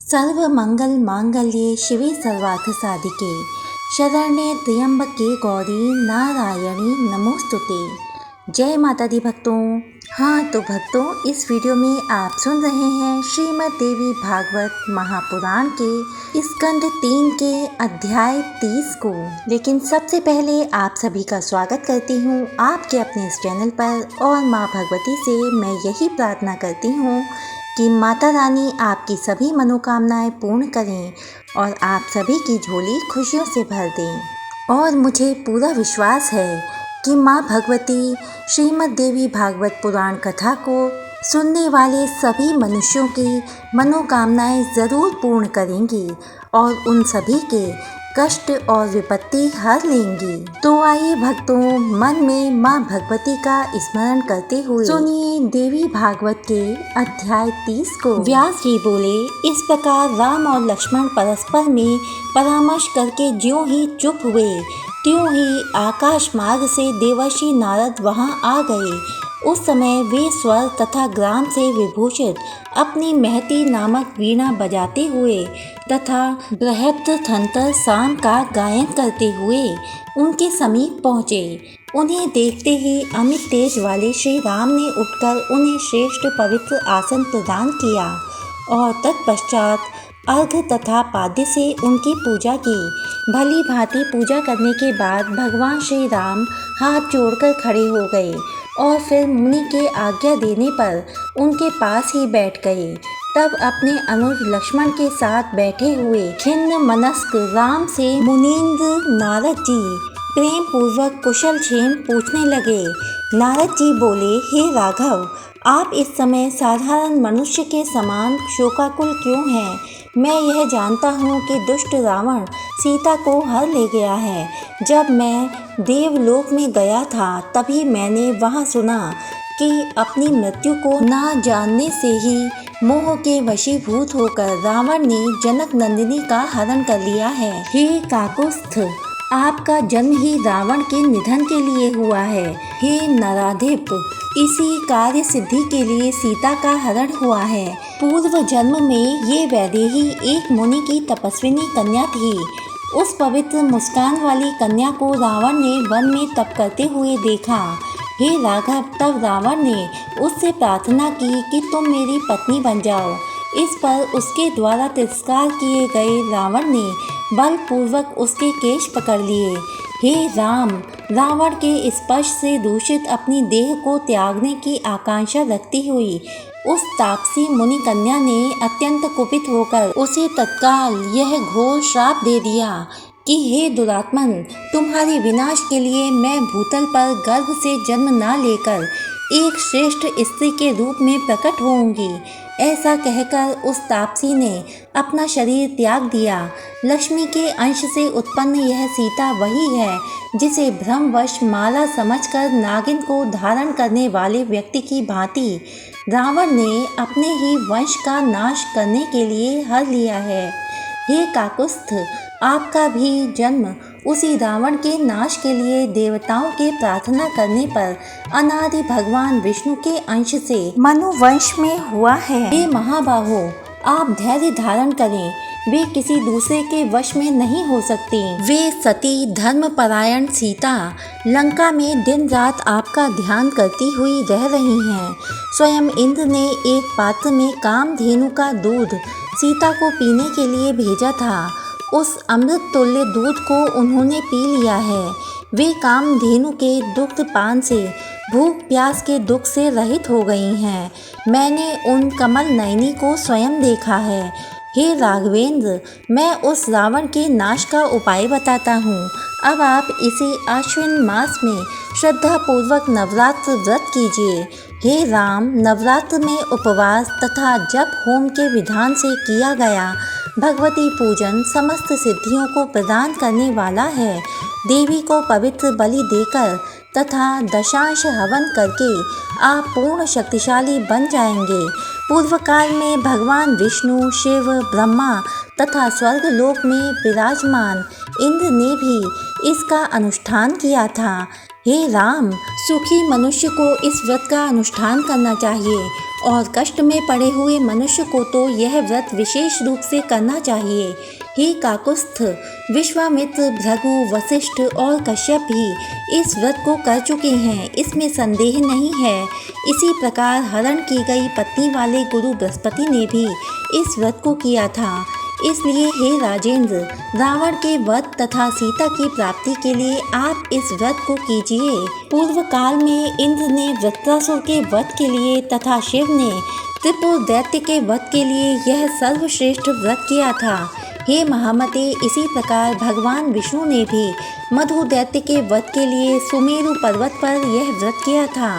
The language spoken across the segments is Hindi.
सर्वमंगल मांगल्ये शिवे सर्वार्थ साधिके शरण्ये त्र्यंबके गौरी नारायणी नमोस्तुते। जय माता दी भक्तों। हाँ तो भक्तों, इस वीडियो में आप सुन रहे हैं श्रीमद् देवी भागवत महापुराण के स्कंद 3 के अध्याय 30 को। लेकिन सबसे पहले आप सभी का स्वागत करती हूँ आपके अपने इस चैनल पर, और माँ भगवती से मैं यही प्रार्थना करती हूँ कि माता रानी आपकी सभी मनोकामनाएं पूर्ण करें और आप सभी की झोली खुशियों से भर दें। और मुझे पूरा विश्वास है कि माँ भगवती श्रीमद् देवी भागवत पुराण कथा को सुनने वाले सभी मनुष्यों की मनोकामनाएं ज़रूर पूर्ण करेंगी और उन सभी के कष्ट और विपत्ति हर लेंगी। तो आइए भक्तों, मन में माँ भगवती का स्मरण करते हुए सुनिए देवी भागवत के अध्याय 30 को। व्यास जी बोले, इस प्रकार राम और लक्ष्मण परस्पर में परामर्श करके ज्यों ही चुप हुए त्यों ही आकाश मार्ग से देवर्षि नारद वहां आ गए। उस समय वे स्वर तथा ग्राम से विभूषित अपनी महती नामक वीणा बजाते हुए तथा बृहत् थंतर साम का गायन करते हुए उनके समीप पहुँचे। उन्हें देखते ही अमित तेज वाले श्री राम ने उठकर उन्हें श्रेष्ठ पवित्र आसन प्रदान किया और तत्पश्चात अर्घ तथा पाद्य से उनकी पूजा की। भली भांति पूजा करने के बाद भगवान श्री राम हाथ जोड़कर खड़े हो गए और फिर मुनि के आज्ञा देने पर उनके पास ही बैठ गए। तब अपने अनुज लक्ष्मण के साथ बैठे हुए खिन्न मनस्क राम से मुनीन्द्र नारद जी प्रेम पूर्वक कुशल क्षेम पूछने लगे। नारद जी बोले, हे राघव, आप इस समय साधारण मनुष्य के समान शोकाकुल क्यों हैं? मैं यह जानता हूँ कि दुष्ट रावण सीता को हर ले गया है। जब मैं देवलोक में गया था तभी मैंने वहाँ सुना कि अपनी मृत्यु को ना जानने से ही मोह के वशीभूत होकर रावण ने जनक नंदिनी का हरण कर लिया है। हे काकुस्थ, आपका जन्म ही रावण के निधन के लिए हुआ है। हे नराधिप, इसी कार्य सिद्धि के लिए सीता का हरण हुआ है। पूर्व जन्म में ये वैदेही एक मुनि की तपस्विनी कन्या थी। उस पवित्र मुस्कान वाली कन्या को रावण ने वन में तप करते हुए देखा। हे राघव, तब रावण ने उससे प्रार्थना की कि तुम मेरी पत्नी बन जाओ। इस पर उसके द्वारा तिरस्कार किए गए रावण ने बलपूर्वक उसके केश पकड़ लिए। हे राम, रावण के स्पर्श से दूषित अपनी देह को त्यागने की आकांक्षा रखती हुई उस तापसी मुनि कन्या ने अत्यंत कुपित होकर उसे तत्काल यह घोर श्राप दे दिया कि हे दुरात्मन, तुम्हारे विनाश के लिए मैं भूतल पर गर्भ से जन्म न लेकर एक श्रेष्ठ स्त्री के रूप में प्रकट होऊंगी। ऐसा कहकर उस तापसी ने अपना शरीर त्याग दिया। लक्ष्मी के अंश से उत्पन्न यह सीता वही है जिसे भ्रमवश माला समझकर नागिन को धारण करने वाले व्यक्ति की भांति रावण ने अपने ही वंश का नाश करने के लिए हर लिया है। हे काकुस्थ, आपका भी जन्म उसी रावण के नाश के लिए देवताओं के प्रार्थना करने पर अनादि भगवान विष्णु के अंश से मनुवंश में हुआ है। हे महाबाहो, आप धैर्य धारण करें, वे किसी दूसरे के वश में नहीं हो सकती। वे सती धर्मपरायण सीता लंका में दिन रात आपका ध्यान करती हुई रह रही हैं। स्वयं इंद्र ने एक पात्र में कामधेनु का दूध सीता को पीने के लिए भेजा था। उस अमृत तुल्य दूध को उन्होंने पी लिया है। वे कामधेनु के दुग्ध पान से भूख प्यास के दुख से रहित हो गई हैं। मैंने उन कमल नयनी को स्वयं देखा है। हे राघवेंद्र, मैं उस रावण के नाश का उपाय बताता हूँ। अब आप इसे आश्विन मास में श्रद्धापूर्वक नवरात्र व्रत कीजिए। हे राम, नवरात्र में उपवास तथा जप होम के विधान से किया गया भगवती पूजन समस्त सिद्धियों को प्रदान करने वाला है। देवी को पवित्र बलि देकर तथा दशांश हवन करके आप पूर्ण शक्तिशाली बन जाएंगे। पूर्व काल में भगवान विष्णु, शिव, ब्रह्मा तथा स्वर्गलोक में विराजमान इंद्र ने भी इसका अनुष्ठान किया था। हे राम, सुखी मनुष्य को इस व्रत का अनुष्ठान करना चाहिए और कष्ट में पड़े हुए मनुष्य को तो यह व्रत विशेष रूप से करना चाहिए। हे काकुस्थ, विश्वामित्र, भृगु, वशिष्ठ और कश्यप भी इस व्रत को कर चुके हैं, इसमें संदेह नहीं है। इसी प्रकार हरण की गई पत्नी वाले गुरु बृहस्पति ने भी इस व्रत को किया था। इसलिए हे राजेंद्र, रावण के वध तथा सीता की प्राप्ति के लिए आप इस व्रत को कीजिए। पूर्व काल में इंद्र ने वृत्रासुर के वध के लिए तथा शिव ने त्रिपुर दैत्य के वध के लिए यह सर्वश्रेष्ठ व्रत किया था। हे महामते, इसी प्रकार भगवान विष्णु ने भी मधु दैत्य के वध के लिए सुमेरु पर्वत पर यह व्रत किया था।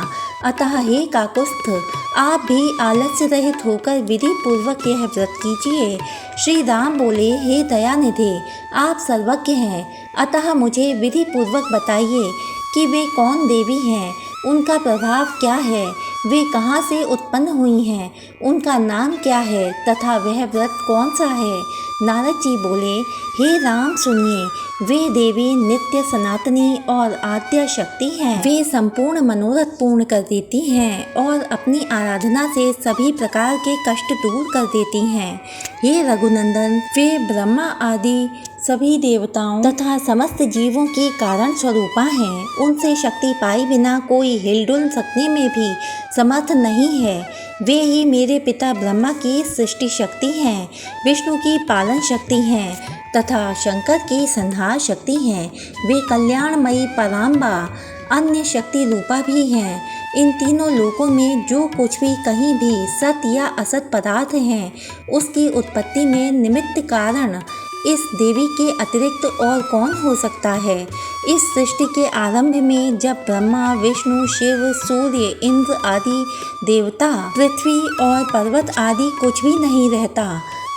अतः हे काकुस्थ, आप भी आलस्य रहित होकर विधि पूर्वक यह व्रत कीजिए। श्री राम बोले, हे दयानिधि, आप सर्वज्ञ हैं, अतः मुझे विधि पूर्वक बताइए कि वे कौन देवी हैं, उनका प्रभाव क्या है, वे कहाँ से उत्पन्न हुई हैं, उनका नाम क्या है तथा वह व्रत कौन सा है। नारद जी बोले, हे राम सुनिए, वे देवी नित्य सनातनी और आद्य शक्ति हैं। वे संपूर्ण मनोरथ पूर्ण कर देती हैं और अपनी आराधना से सभी प्रकार के कष्ट दूर कर देती हैं। हे रघुनंदन, वे ब्रह्मा आदि सभी देवताओं तथा समस्त जीवों की कारण स्वरूपा हैं। उनसे शक्ति पाई बिना कोई हिलडुल सकने में भी समर्थ नहीं है। वे ही मेरे पिता ब्रह्मा की सृष्टि शक्ति हैं, विष्णु की पालन शक्ति हैं तथा शंकर की संहार शक्ति हैं। वे कल्याणमयी पराम्बा अन्य शक्ति रूपा भी हैं। इन तीनों लोकों में जो कुछ भी कहीं भी सत या असत पदार्थ हैं, उसकी उत्पत्ति में निमित्त कारण इस देवी के अतिरिक्त और कौन हो सकता है। इस सृष्टि के आरंभ में जब ब्रह्मा, विष्णु, शिव, सूर्य, इंद्र आदि देवता, पृथ्वी और पर्वत आदि कुछ भी नहीं रहता,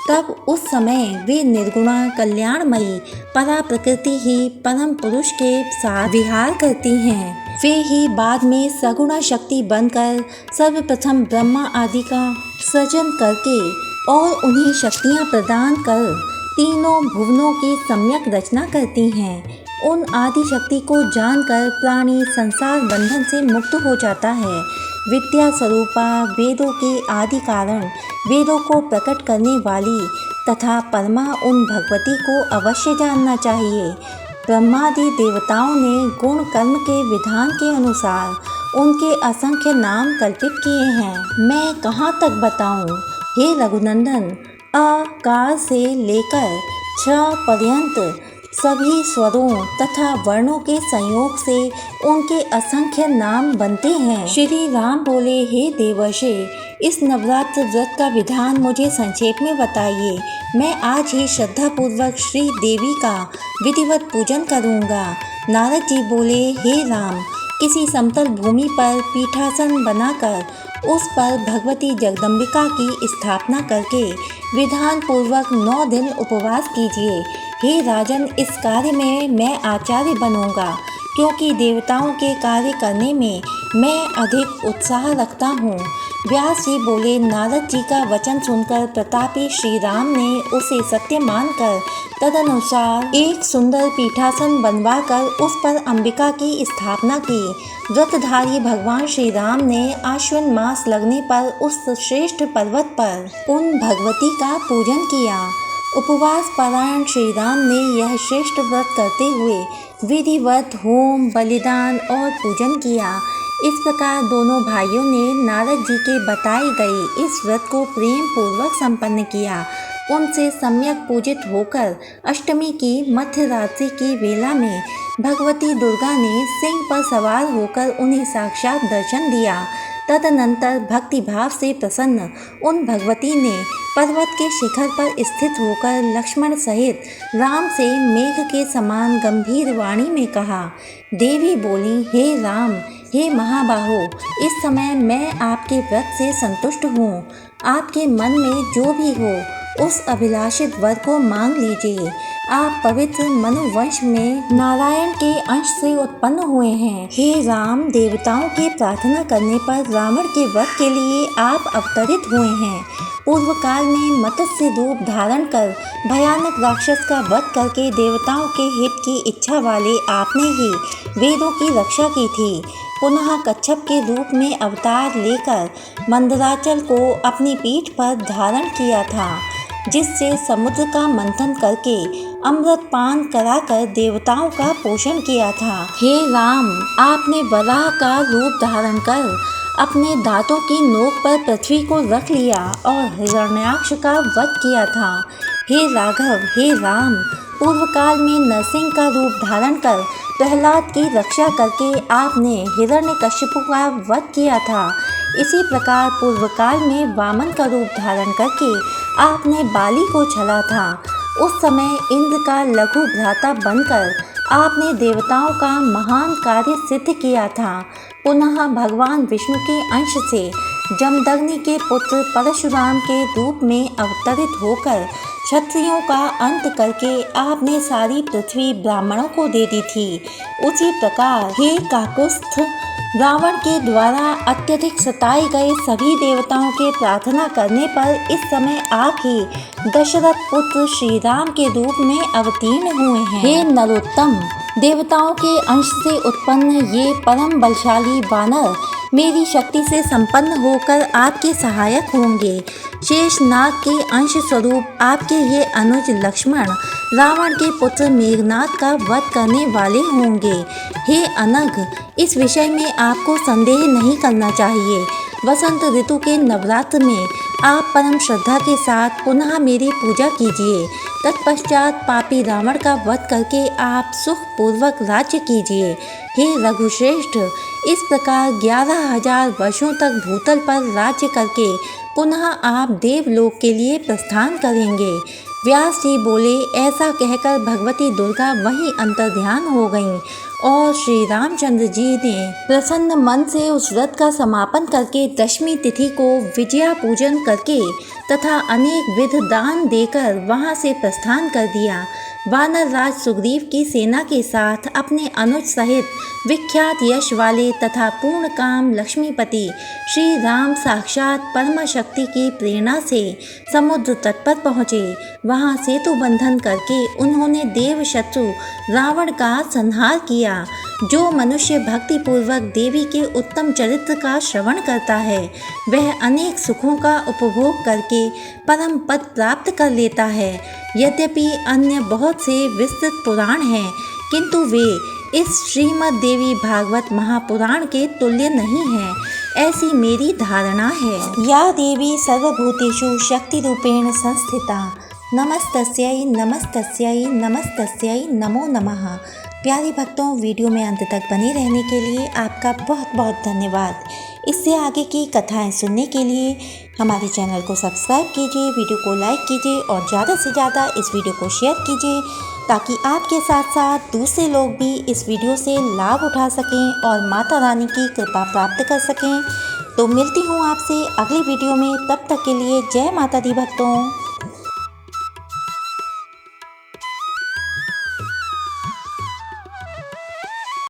तब उस समय वे निर्गुणा कल्याणमयी परा प्रकृति ही परम पुरुष के साथ विहार करती हैं। वे ही बाद में सगुणा शक्ति बनकर सर्वप्रथम ब्रह्मा आदि का सृजन करके और उन्हें शक्तियाँ प्रदान कर तीनों भुवनों की सम्यक रचना करती हैं। उन आदि शक्ति को जानकर प्राणी संसार बंधन से मुक्त हो जाता है। विद्या स्वरूपा, वेदों के आदि कारण, वेदों को प्रकट करने वाली तथा परमा उन भगवती को अवश्य जानना चाहिए। ब्रह्मादि देवताओं ने गुण कर्म के विधान के अनुसार उनके असंख्य नाम कल्पित किए हैं। मैं कहाँ तक बताऊँ हे रघुनंदन। अकार से लेकर छ पर्यंत सभी स्वरों तथा वर्णों के संयोग से उनके असंख्य नाम बनते हैं। श्री राम बोले, हे देवर्षि, इस नवरात्र व्रत का विधान मुझे संक्षेप में बताइए। मैं आज ही श्रद्धा पूर्वक श्री देवी का विधिवत पूजन करूँगा। नारद जी बोले, हे राम, किसी समतल भूमि पर पीठासन बनाकर उस पर भगवती जगदम्बिका की स्थापना करके विधान पूर्वक 9 दिन उपवास कीजिए। हे राजन, इस कार्य में मैं आचार्य बनूंगा, क्योंकि देवताओं के कार्य करने में मैं अधिक उत्साह रखता हूँ। व्यास जी बोले, नारद जी का वचन सुनकर प्रतापी श्री राम ने उसे सत्य मानकर तदनुसार एक सुंदर पीठासन बनवाकर उस पर अंबिका की स्थापना की। व्रतधारी भगवान श्री राम ने आश्विन मास लगने पर उस श्रेष्ठ पर्वत पर उन भगवती का पूजन किया। उपवास परायण श्री राम ने यह श्रेष्ठ व्रत करते हुए विधिवत होम, बलिदान और पूजन किया। इस प्रकार दोनों भाइयों ने नारद जी के बताए गए इस व्रत को प्रेम पूर्वक संपन्न किया। उनसे सम्यक पूजित होकर अष्टमी की मध्य रात्रि की वेला में भगवती दुर्गा ने सिंह पर सवार होकर उन्हें साक्षात दर्शन दिया। तदनंतर भक्ति भाव से प्रसन्न उन भगवती ने पर्वत के शिखर पर स्थित होकर लक्ष्मण सहित राम से मेघ के समान गंभीर वाणी में कहा। देवी बोली, हे राम, हे महाबाहो, इस समय मैं आपके व्रत से संतुष्ट हूँ। आपके मन में जो भी हो उस अभिलाषित वर को मांग लीजिए। आप पवित्र मनुवंश में नारायण के अंश से उत्पन्न हुए हैं। हे राम, देवताओं की प्रार्थना करने पर रावण के वध के लिए आप अवतरित हुए हैं। पूर्व काल में मत्स्य रूप धारण कर भयानक राक्षस का वध करके देवताओं के हित की इच्छा वाले आपने ही वेदों की रक्षा की थी। पुनः कच्छप के रूप में अवतार लेकर मंदराचल को अपनी पीठ पर धारण किया था, जिससे समुद्र का मंथन करके अमृत पान कराकर देवताओं का पोषण किया था। हे राम, आपने वराह का रूप धारण कर अपने दांतों की नोक पर पृथ्वी को रख लिया और हिरण्याक्ष का वध किया था। हे राघव, हे राम, पूर्व काल में नरसिंह का रूप धारण कर प्रहलाद की रक्षा करके आपने हिरण्यकश्यप का वध किया था। इसी प्रकार पूर्व काल में वामन का रूप धारण करके आपने बाली को छला था। उस समय इंद्र का लघु भ्राता बनकर आपने देवताओं का महान कार्य सिद्ध किया था। पुनः भगवान विष्णु के अंश से जमदग्नि के पुत्र परशुराम के रूप में अवतरित होकर क्षत्रियों का अंत करके आपने सारी पृथ्वी ब्राह्मणों को दे दी थी। उसी प्रकार हे काकुस्थ, रावण के द्वारा अत्यधिक सताए गए सभी देवताओं के प्रार्थना करने पर इस समय आप ही दशरथ पुत्र श्री राम के रूप में अवतीर्ण हुए हैं। हे नरोत्तम, देवताओं के अंश से उत्पन्न ये परम बलशाली वानर मेरी शक्ति से संपन्न होकर आपके सहायक होंगे। शेषनाग के अंश स्वरूप आपके ये अनुज लक्ष्मण रावण के पुत्र मेघनाद का वध करने वाले होंगे। हे अनघ, इस विषय में आपको संदेह नहीं करना चाहिए। वसंत ऋतु के नवरात्र में आप परम श्रद्धा के साथ पुनः मेरी पूजा कीजिए। तत्पश्चात पापी रावण का वध करके आप सुखपूर्वक राज्य कीजिए। हे रघुश्रेष्ठ, इस प्रकार 11,000 वर्षों तक भूतल पर राज्य करके पुनः आप देवलोक के लिए प्रस्थान करेंगे। व्यास जी बोले। ऐसा कहकर भगवती दुर्गा वहीं अंतर्ध्यान हो गईं और श्री रामचंद्र जी ने प्रसन्न मन से उस व्रत का समापन करके दशमी तिथि को विजया पूजन करके तथा अनेक विध दान देकर वहां से प्रस्थान कर दिया। वानर राज सुग्रीव की सेना के साथ अपने अनुज सहित विख्यात यश वाले तथा पूर्ण काम लक्ष्मीपति श्री राम साक्षात परम शक्ति की प्रेरणा से समुद्र तट पर पहुँचे। वहाँ सेतु बंधन करके उन्होंने देव शत्रु रावण का संहार किया। जो मनुष्य भक्तिपूर्वक देवी के उत्तम चरित्र का श्रवण करता है वह अनेक सुखों का उपभोग करके परम पद प्राप्त कर लेता है। यद्यपि अन्य बहुत से विस्तृत पुराण हैं, किंतु वे इस श्रीमद् देवी भागवत महापुराण के तुल्य नहीं हैं, ऐसी मेरी धारणा है। या देवी सर्वभूतेषु शक्ति रूपेण संस्थिता, नमस्तस्यै नमस्तस्यै नमस्तस्यै नमो नमः। प्यारे भक्तों, वीडियो में अंत तक बने रहने के लिए आपका बहुत बहुत धन्यवाद। इससे आगे की कथाएं सुनने के लिए हमारे चैनल को सब्सक्राइब कीजिए, वीडियो को लाइक कीजिए और ज़्यादा से ज़्यादा इस वीडियो को शेयर कीजिए ताकि आपके साथ साथ दूसरे लोग भी इस वीडियो से लाभ उठा सकें और माता रानी की कृपा प्राप्त कर सकें। तो मिलती हूँ आपसे अगली वीडियो में, तब तक के लिए जय माता दी भक्तों।